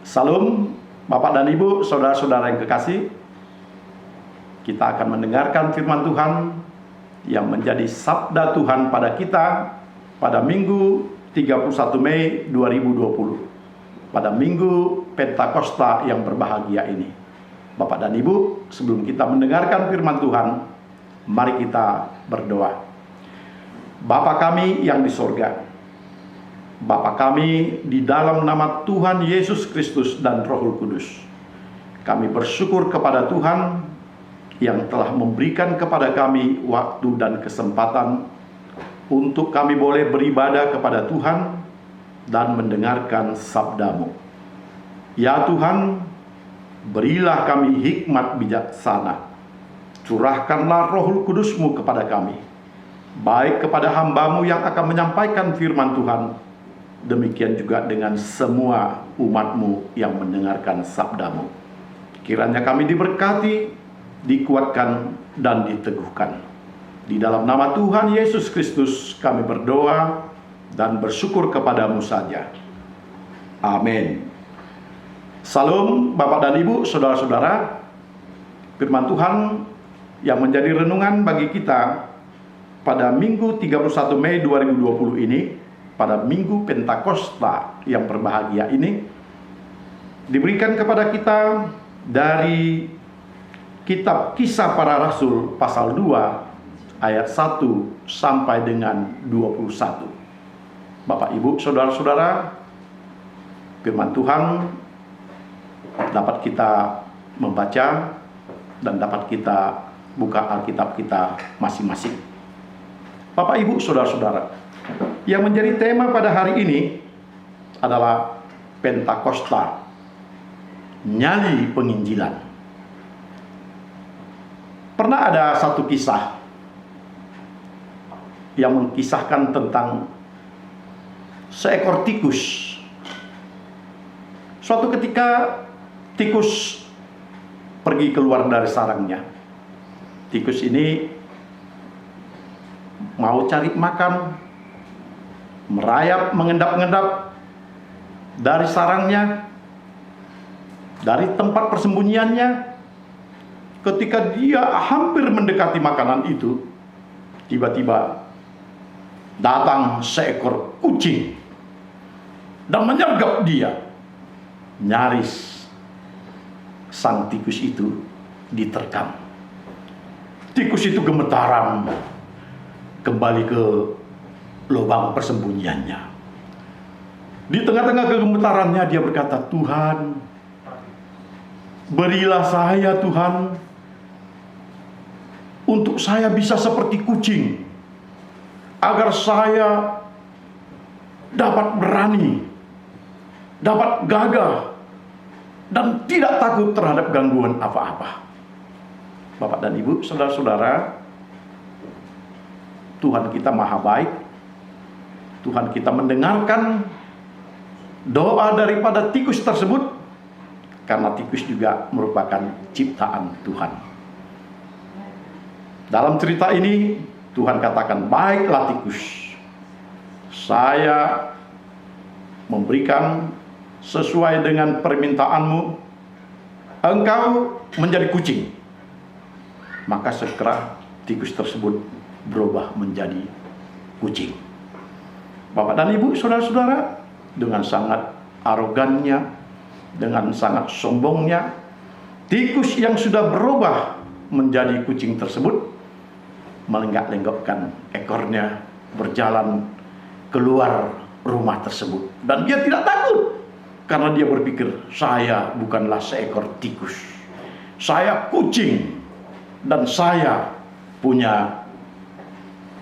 Salam Bapak dan Ibu, saudara-saudara yang kekasih. Kita akan mendengarkan firman Tuhan yang menjadi sabda Tuhan pada kita pada Minggu 31 Mei 2020, pada Minggu Pentakosta yang berbahagia ini. Bapak dan Ibu, sebelum kita mendengarkan firman Tuhan, mari kita berdoa. Bapa kami yang di sorga, Bapa kami di dalam nama Tuhan Yesus Kristus dan Roh Kudus, kami bersyukur kepada Tuhan yang telah memberikan kepada kami waktu dan kesempatan untuk kami boleh beribadah kepada Tuhan dan mendengarkan sabda-Mu. Ya Tuhan, berilah kami hikmat bijaksana. Curahkanlah Roh Kudus-Mu kepada kami, baik kepada hamba-Mu yang akan menyampaikan firman Tuhan, demikian juga dengan semua umat-Mu yang mendengarkan sabda-Mu. Kiranya kami diberkati, dikuatkan, dan diteguhkan. Di dalam nama Tuhan Yesus Kristus kami berdoa dan bersyukur kepada-Mu saja. Amin. Salam Bapak dan Ibu, saudara-saudara. Firman Tuhan yang menjadi renungan bagi kita pada Minggu 31 Mei 2020 ini, pada Minggu Pentakosta yang berbahagia ini, diberikan kepada kita dari kitab Kisah Para Rasul pasal 2 ayat 1 sampai dengan 21. Bapak Ibu, saudara-saudara, firman Tuhan dapat kita membaca dan dapat kita buka Alkitab kita masing-masing. Bapak Ibu, saudara-saudara, yang menjadi tema pada hari ini adalah Pentakosta, nyali penginjilan. Pernah ada satu kisah yang mengkisahkan tentang seekor tikus. Suatu ketika tikus pergi keluar dari sarangnya. Tikus ini mau cari makan, merayap, mengendap-endap dari sarangnya, dari tempat persembunyiannya. Ketika dia hampir mendekati makanan itu, tiba-tiba datang seekor kucing dan menyergap dia. Nyaris sang tikus itu diterkam. Tikus itu gemetaran, kembali ke lubang persembunyiannya. Di tengah-tengah kegemetarannya dia berkata, "Tuhan, berilah saya Tuhan, untuk saya bisa seperti kucing, agar saya dapat berani, dapat gagah, dan tidak takut terhadap gangguan apa-apa." Bapak dan Ibu, saudara-saudara, Tuhan kita maha baik. Tuhan kita mendengarkan doa daripada tikus tersebut, karena tikus juga merupakan ciptaan Tuhan. Dalam cerita ini Tuhan katakan, "Baiklah tikus, saya memberikan sesuai dengan permintaanmu, engkau menjadi kucing." Maka segera tikus tersebut berubah menjadi kucing. Bapak dan Ibu, saudara-saudara, dengan sangat arogannya, dengan sangat sombongnya, tikus yang sudah berubah menjadi kucing tersebut melenggak-lenggokkan ekornya, berjalan keluar rumah tersebut. Dan dia tidak takut, karena dia berpikir, "Saya bukanlah seekor tikus, saya kucing, dan saya punya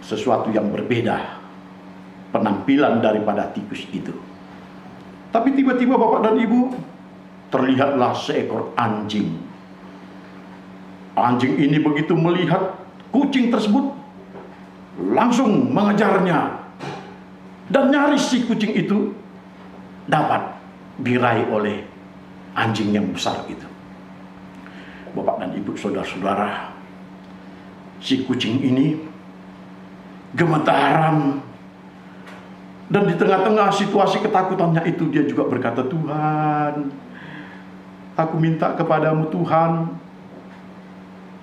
sesuatu yang berbeda penampilan daripada tikus itu." Tapi tiba-tiba Bapak dan Ibu, terlihatlah seekor anjing. Anjing ini begitu melihat kucing tersebut, langsung mengejarnya, dan nyaris si kucing itu dapat diraih oleh anjing yang besar itu. Bapak dan Ibu, saudara-saudara, si kucing ini gemetaran, dan di tengah-tengah situasi ketakutannya itu dia juga berkata, "Tuhan, Aku minta kepadamu Tuhan,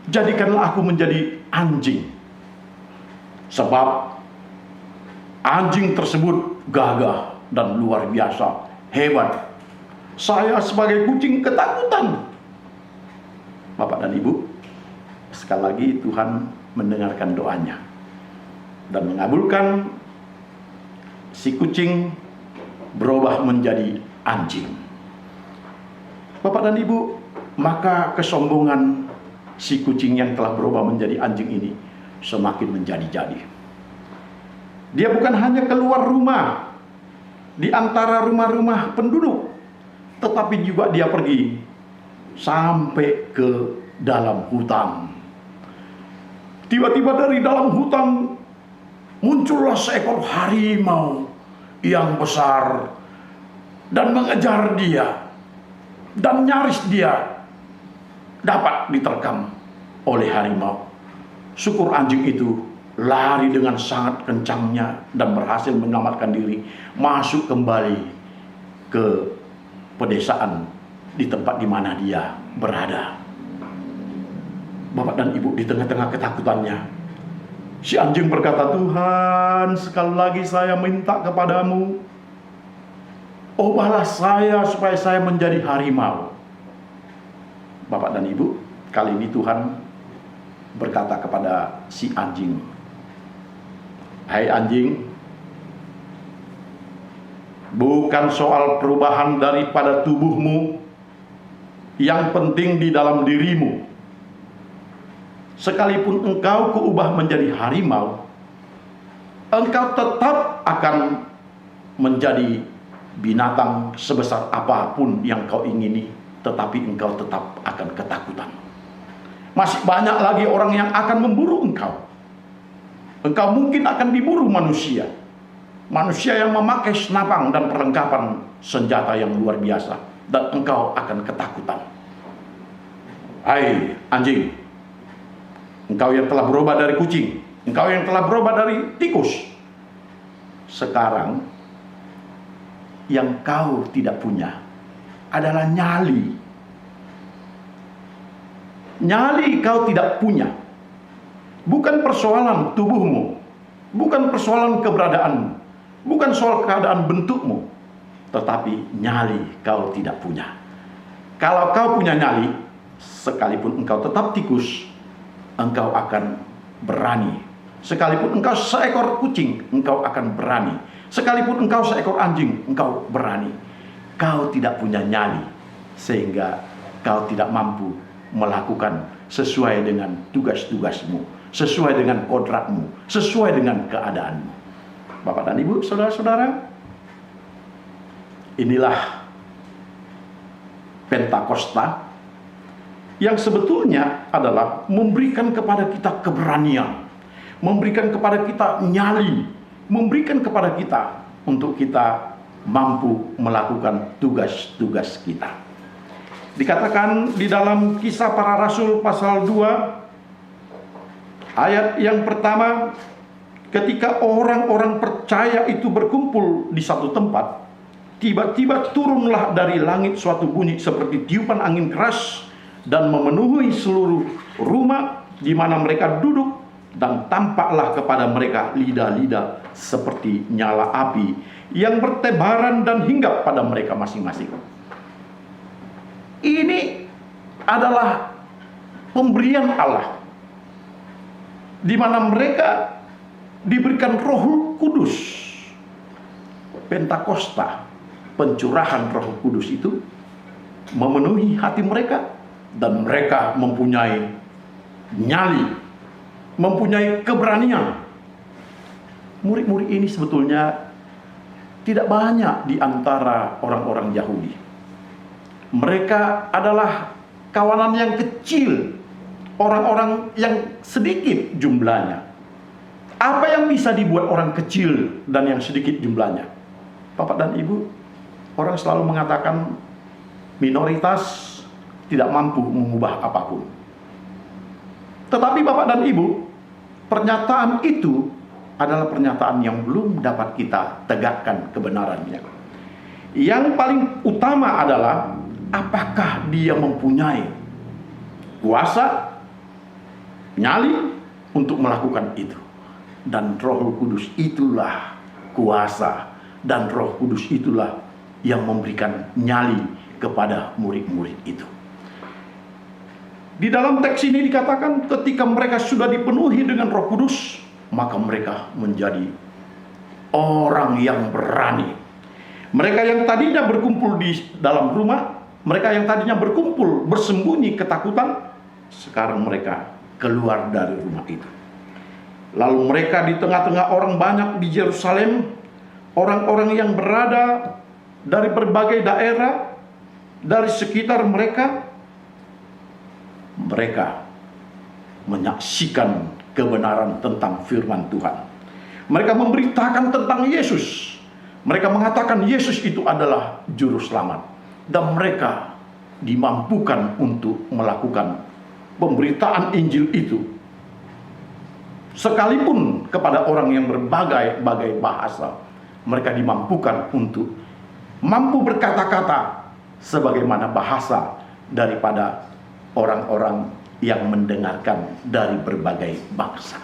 jadikanlah aku menjadi anjing. Sebab anjing tersebut gagah dan luar biasa, hebat. Saya sebagai kucing ketakutan. Bapak dan Ibu, sekali lagi Tuhan mendengarkan doanya dan mengabulkan si kucing berubah menjadi anjing. Bapak dan Ibu, maka kesombongan si kucing yang telah berubah menjadi anjing ini semakin menjadi-jadi. Dia bukan hanya keluar rumah di antara rumah-rumah penduduk, tetapi juga dia pergi sampai ke dalam hutan. Tiba-tiba dari dalam hutan muncullah seekor harimau yang besar dan mengejar dia. Dan nyaris dia dapat diterkam oleh harimau. Syukur anjing itu lari dengan sangat kencangnya dan berhasil menyelamatkan diri, masuk kembali ke pedesaan di tempat di mana dia berada. Bapak dan Ibu, di tengah-tengah ketakutannya, si anjing berkata, Tuhan, sekali lagi saya minta kepadamu, ubahlah saya supaya saya menjadi harimau. Bapak dan Ibu, kali ini Tuhan berkata kepada si anjing, hai anjing, bukan soal perubahan daripada tubuhmu, yang penting di dalam dirimu. Sekalipun engkau kuubah menjadi harimau, engkau tetap akan menjadi binatang sebesar apapun yang kau ingini, tetapi engkau tetap akan ketakutan. Masih banyak lagi orang yang akan memburu engkau. Engkau mungkin akan diburu manusia. Manusia yang memakai senapang dan perlengkapan senjata yang luar biasa. Dan engkau akan ketakutan. Hai anjing, engkau yang telah berubah dari kucing, engkau yang telah berubah dari tikus, sekarang yang kau tidak punya adalah nyali. Nyali kau tidak punya. Bukan persoalan tubuhmu, bukan persoalan keberadaanmu, bukan soal keadaan bentukmu, tetapi nyali kau tidak punya. Kalau kau punya nyali, sekalipun engkau tetap tikus, engkau akan berani. Sekalipun engkau seekor kucing, engkau akan berani. Sekalipun engkau seekor anjing, engkau berani. Kau tidak punya nyali, sehingga kau tidak mampu melakukan sesuai dengan tugas-tugasmu, sesuai dengan kodratmu, sesuai dengan keadaanmu. Bapak dan Ibu, saudara-saudara, inilah Pentakosta yang sebetulnya adalah memberikan kepada kita keberanian, memberikan kepada kita nyali, memberikan kepada kita untuk kita mampu melakukan tugas-tugas kita. Dikatakan di dalam Kisah Para Rasul pasal 2 ayat yang pertama, ketika orang-orang percaya itu berkumpul di satu tempat, tiba-tiba turunlah dari langit suatu bunyi seperti tiupan angin keras dan memenuhi seluruh rumah di mana mereka duduk, dan tampaklah kepada mereka lidah-lidah seperti nyala api yang bertebaran dan hinggap pada mereka masing-masing. Ini adalah pemberian Allah, di mana mereka diberikan Roh Kudus. Pentakosta, pencurahan Roh Kudus itu memenuhi hati mereka, dan mereka mempunyai nyali, mempunyai keberanian. Murid-murid ini sebetulnya tidak banyak di antara orang-orang Yahudi. Mereka adalah kawanan yang kecil, orang-orang yang sedikit jumlahnya. Apa yang bisa dibuat orang kecil dan yang sedikit jumlahnya? Bapak dan Ibu, orang selalu mengatakan minoritas tidak mampu mengubah apapun. Tetapi Bapak dan Ibu, pernyataan itu adalah pernyataan yang belum dapat kita tegakkan kebenarannya. Yang paling utama adalah apakah dia mempunyai kuasa, nyali untuk melakukan itu. Dan Roh Kudus itulah kuasa, dan Roh Kudus itulah yang memberikan nyali kepada murid-murid itu. Di dalam teks ini dikatakan ketika mereka sudah dipenuhi dengan Roh Kudus, maka mereka menjadi orang yang berani. Mereka yang tadinya berkumpul di dalam rumah, mereka yang tadinya berkumpul bersembunyi ketakutan, sekarang mereka keluar dari rumah itu. Lalu mereka di tengah-tengah orang banyak di Yerusalem, orang-orang yang berada dari berbagai daerah, dari sekitar mereka menyaksikan kebenaran tentang firman Tuhan. Mereka memberitakan tentang Yesus. Mereka mengatakan Yesus itu adalah juru selamat. Dan mereka dimampukan untuk melakukan pemberitaan Injil itu, sekalipun kepada orang yang berbagai-bagai bahasa. Mereka dimampukan untuk mampu berkata-kata sebagaimana bahasa daripada orang-orang yang mendengarkan dari berbagai bangsa.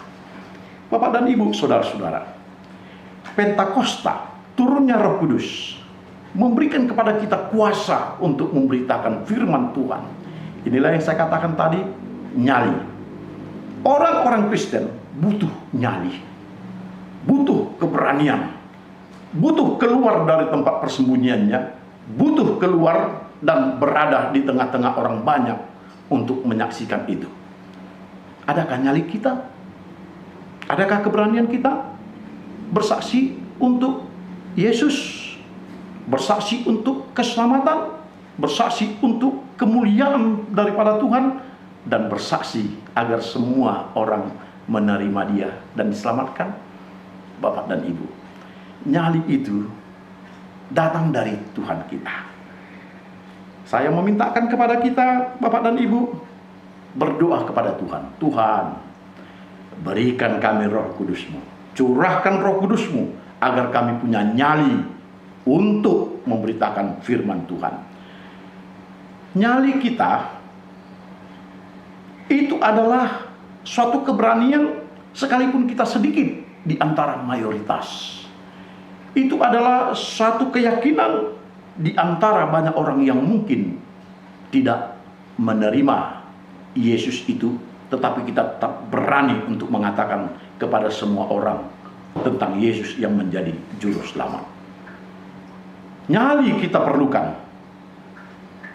Bapak dan Ibu, saudara-saudara, Pentakosta, turunnya Roh Kudus, memberikan kepada kita kuasa untuk memberitakan firman Tuhan. Inilah yang saya katakan tadi, nyali. Orang-orang Kristen butuh nyali, butuh keberanian, butuh keluar dari tempat persembunyiannya, butuh keluar dan berada di tengah-tengah orang banyak untuk menyaksikan itu. Adakah nyali kita? Adakah keberanian kita bersaksi untuk Yesus, bersaksi untuk keselamatan, bersaksi untuk kemuliaan daripada Tuhan, dan bersaksi agar semua orang menerima Dia dan diselamatkan? Bapak dan Ibu, nyali itu datang dari Tuhan kita. Saya memintakan kepada kita, Bapak dan Ibu, berdoa kepada Tuhan. Tuhan, berikan kami Roh Kudus-Mu. Curahkan Roh Kudus-Mu agar kami punya nyali untuk memberitakan firman Tuhan. Nyali kita itu adalah suatu keberanian sekalipun kita sedikit di antara mayoritas. Itu adalah satu keyakinan di antara banyak orang yang mungkin tidak menerima Yesus itu, tetapi kita tetap berani untuk mengatakan kepada semua orang tentang Yesus yang menjadi juru selamat. Nyali kita perlukan,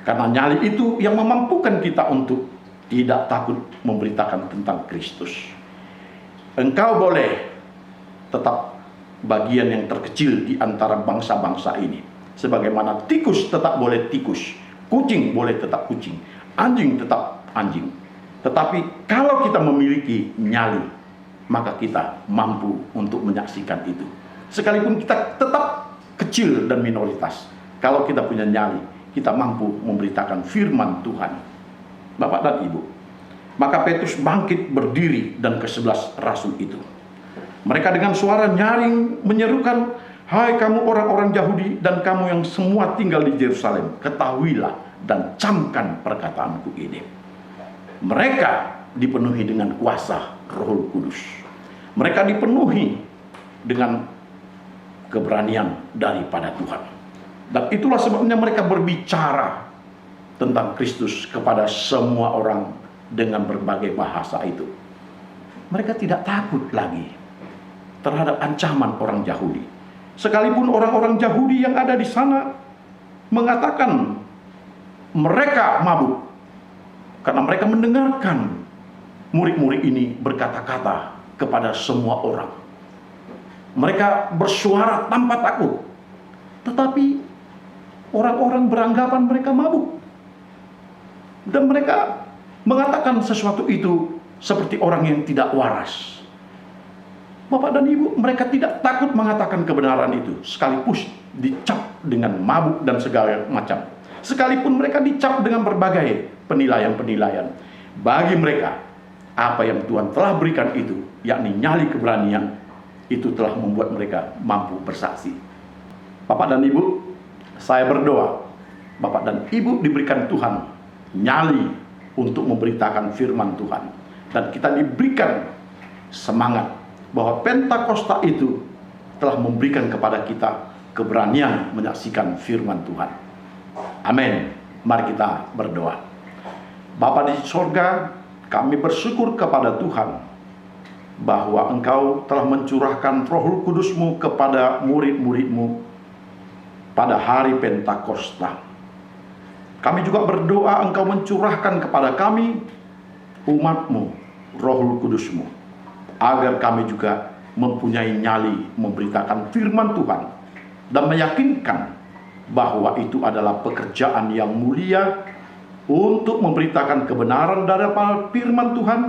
karena nyali itu yang memampukan kita untuk tidak takut memberitakan tentang Kristus. Engkau boleh tetap bagian yang terkecil di antara bangsa-bangsa ini. Sebagaimana tikus tetap boleh tikus, kucing boleh tetap kucing, anjing tetap anjing. Tetapi kalau kita memiliki nyali, maka kita mampu untuk menyaksikan itu. Sekalipun kita tetap kecil dan minoritas, kalau kita punya nyali, kita mampu memberitakan firman Tuhan. Bapak dan Ibu, maka Petrus bangkit berdiri dan ke-11 rasul itu. Mereka dengan suara nyaring menyerukan, "Hai kamu orang-orang Yahudi dan kamu yang semua tinggal di Yerusalem, ketahuilah dan camkan perkataanku ini." Mereka dipenuhi dengan kuasa Roh Kudus. Mereka dipenuhi dengan keberanian daripada Tuhan. Dan itulah sebabnya mereka berbicara tentang Kristus kepada semua orang dengan berbagai bahasa itu. Mereka tidak takut lagi terhadap ancaman orang Yahudi. Sekalipun orang-orang Yahudi yang ada di sana mengatakan mereka mabuk, karena mereka mendengarkan murid-murid ini berkata-kata kepada semua orang. Mereka bersuara tanpa takut, tetapi orang-orang beranggapan mereka mabuk, dan mereka mengatakan sesuatu itu seperti orang yang tidak waras. Bapak dan Ibu, mereka tidak takut mengatakan kebenaran itu, sekalipun dicap dengan mabuk dan segala macam. Sekalipun mereka dicap dengan berbagai penilaian-penilaian. Bagi mereka, apa yang Tuhan telah berikan itu, yakni nyali keberanian, itu telah membuat mereka mampu bersaksi. Bapak dan Ibu, saya berdoa Bapak dan Ibu diberikan Tuhan nyali untuk memberitakan firman Tuhan. Dan kita diberikan semangat bahwa Pentakosta itu telah memberikan kepada kita keberanian menyaksikan firman Tuhan. Amin. Mari kita berdoa. Bapa di sorga, kami bersyukur kepada Tuhan bahwa Engkau telah mencurahkan Roh Kudus-Mu kepada murid-murid-Mu pada hari Pentakosta. Kami juga berdoa Engkau mencurahkan kepada kami, umat-Mu, Roh Kudus-Mu, agar kami juga mempunyai nyali memberitakan firman Tuhan dan meyakinkan bahwa itu adalah pekerjaan yang mulia untuk memberitakan kebenaran daripada firman Tuhan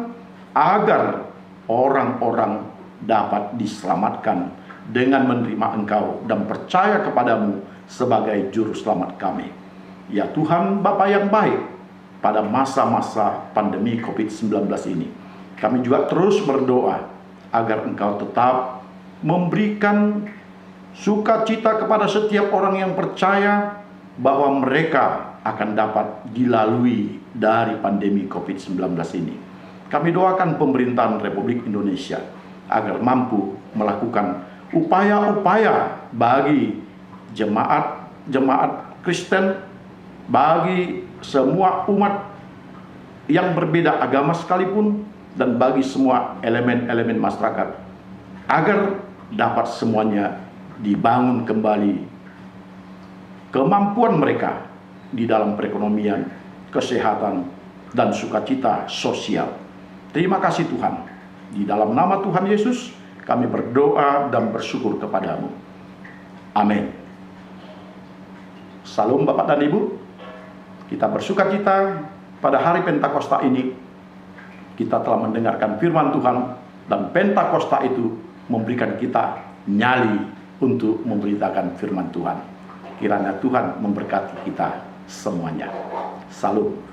agar orang-orang dapat diselamatkan dengan menerima Engkau dan percaya kepadamu sebagai juru selamat kami. Ya Tuhan, Bapa yang baik, pada masa-masa pandemi COVID-19 ini, kami juga terus berdoa agar Engkau tetap memberikan sukacita kepada setiap orang yang percaya bahwa mereka akan dapat dilalui dari pandemi COVID-19 ini. Kami doakan pemerintahan Republik Indonesia agar mampu melakukan upaya-upaya bagi jemaat Kristen, bagi semua umat yang berbeda agama sekalipun, dan bagi semua elemen-elemen masyarakat, agar dapat semuanya dibangun kembali kemampuan mereka di dalam perekonomian, kesehatan, dan sukacita sosial. Terima kasih Tuhan. Di dalam nama Tuhan Yesus kami berdoa dan bersyukur kepadamu. Amin. Salam Bapak dan Ibu. Kita bersukacita pada hari Pentakosta ini. Kita telah mendengarkan firman Tuhan, dan Pentakosta itu memberikan kita nyali untuk memberitakan firman Tuhan. Kiranya Tuhan memberkati kita semuanya. Salam.